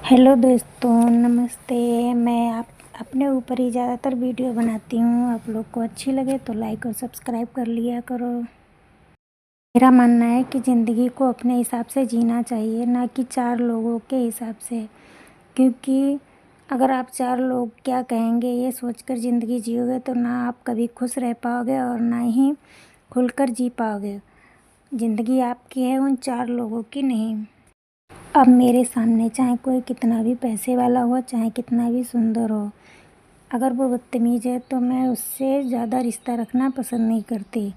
Hello दोस्तों, नमस्ते। मैं आप अपने ऊपर ही ज़्यादातर वीडियो बनाती हूँ। आप लोग को अच्छी लगे तो लाइक और सब्सक्राइब कर लिया करो। मेरा मानना है कि ज़िंदगी को अपने हिसाब से जीना चाहिए, ना कि चार लोगों के हिसाब से। क्योंकि अगर आप चार लोग क्या कहेंगे ये सोचकर ज़िंदगी जियोगे तो ना आप कभी खुश रह पाओगे और ना ही खुलकर जी पाओगे। ज़िंदगी आपकी है, उन चार लोगों की नहीं। अब मेरे सामने चाहे कोई कितना भी पैसे वाला हो, चाहे कितना भी सुंदर हो, अगर वो बदतमीज़ है तो मैं उससे ज़्यादा रिश्ता रखना पसंद नहीं करती।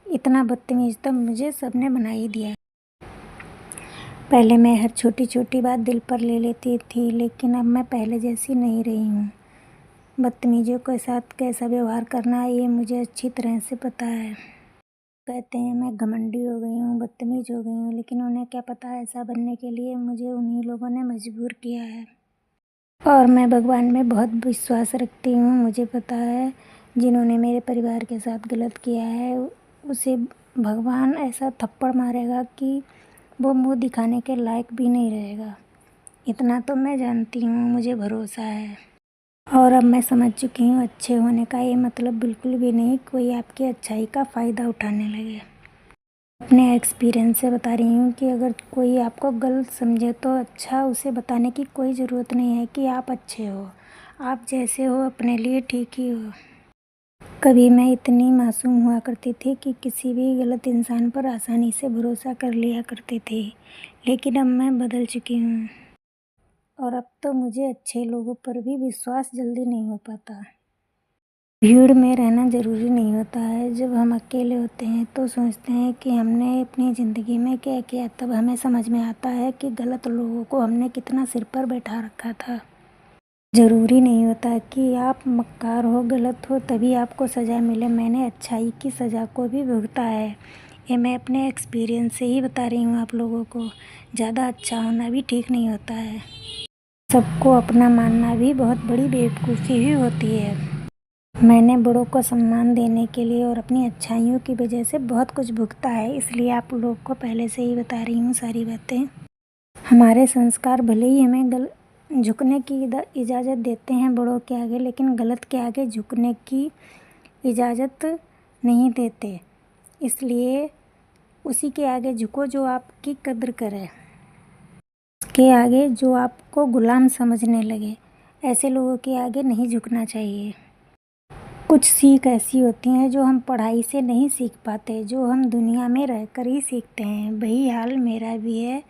इतना बदतमीज़ तो मुझे सबने बना ही दिया है। पहले मैं हर छोटी छोटी बात दिल पर ले लेती थी, लेकिन अब मैं पहले जैसी नहीं रही हूँ। बदतमीज़ों के साथ कैसा व्यवहार करना है ये मुझे अच्छी तरह से पता है। कहते हैं मैं घमंडी हो गई हूँ, बदतमीज़ हो गई हूँ, लेकिन उन्हें क्या पता ऐसा बनने के लिए मुझे उन्हीं लोगों ने मजबूर किया है। और मैं भगवान में बहुत विश्वास रखती हूँ। मुझे पता है जिन्होंने मेरे परिवार के साथ गलत किया है उसे भगवान ऐसा थप्पड़ मारेगा कि वो मुंह दिखाने के लायक भी नहीं रहेगा। इतना तो मैं जानती हूँ, मुझे भरोसा है। और अब मैं समझ चुकी हूँ अच्छे होने का ये मतलब बिल्कुल भी नहीं कोई आपकी अच्छाई का फ़ायदा उठाने लगे। अपने एक्सपीरियंस से बता रही हूँ कि अगर कोई आपको गलत समझे तो अच्छा उसे बताने की कोई ज़रूरत नहीं है कि आप अच्छे हो। आप जैसे हो अपने लिए ठीक ही हो। कभी मैं इतनी मासूम हुआ करती थी कि किसी भी गलत इंसान पर आसानी से भरोसा कर लिया करती थी, लेकिन अब मैं बदल चुकी हूँ। और अब तो मुझे अच्छे लोगों पर भी विश्वास जल्दी नहीं हो पाता। भीड़ में रहना ज़रूरी नहीं होता है। जब हम अकेले होते हैं तो सोचते हैं कि हमने अपनी ज़िंदगी में क्या किया, तब हमें समझ में आता है कि गलत लोगों को हमने कितना सिर पर बैठा रखा था। ज़रूरी नहीं होता कि आप मक्कार हो, गलत हो तभी आपको सज़ा मिले। मैंने अच्छाई की सज़ा को भी भुगता है। ये मैं अपने एक्सपीरियंस से ही बता रही हूँ आप लोगों को। ज़्यादा अच्छा होना भी ठीक नहीं होता है। सबको अपना मानना भी बहुत बड़ी बेवकूफ़ी ही होती है। मैंने बड़ों को सम्मान देने के लिए और अपनी अच्छाइयों की वजह से बहुत कुछ भुगता है, इसलिए आप लोग को पहले से ही बता रही हूँ सारी बातें। हमारे संस्कार भले ही हमें झुकने की इजाज़त देते हैं बड़ों के आगे, लेकिन गलत के आगे झुकने की इजाज़त नहीं देते। इसलिए उसी के आगे झुको जो आपकी कद्र करे, उसके आगे जो आपको गुलाम समझने लगे। ऐसे लोगों के आगे नहीं झुकना चाहिए। कुछ सीख ऐसी होती हैं जो हम पढ़ाई से नहीं सीख पाते, जो हम दुनिया में रहकर ही सीखते हैं। वही हाल मेरा भी है।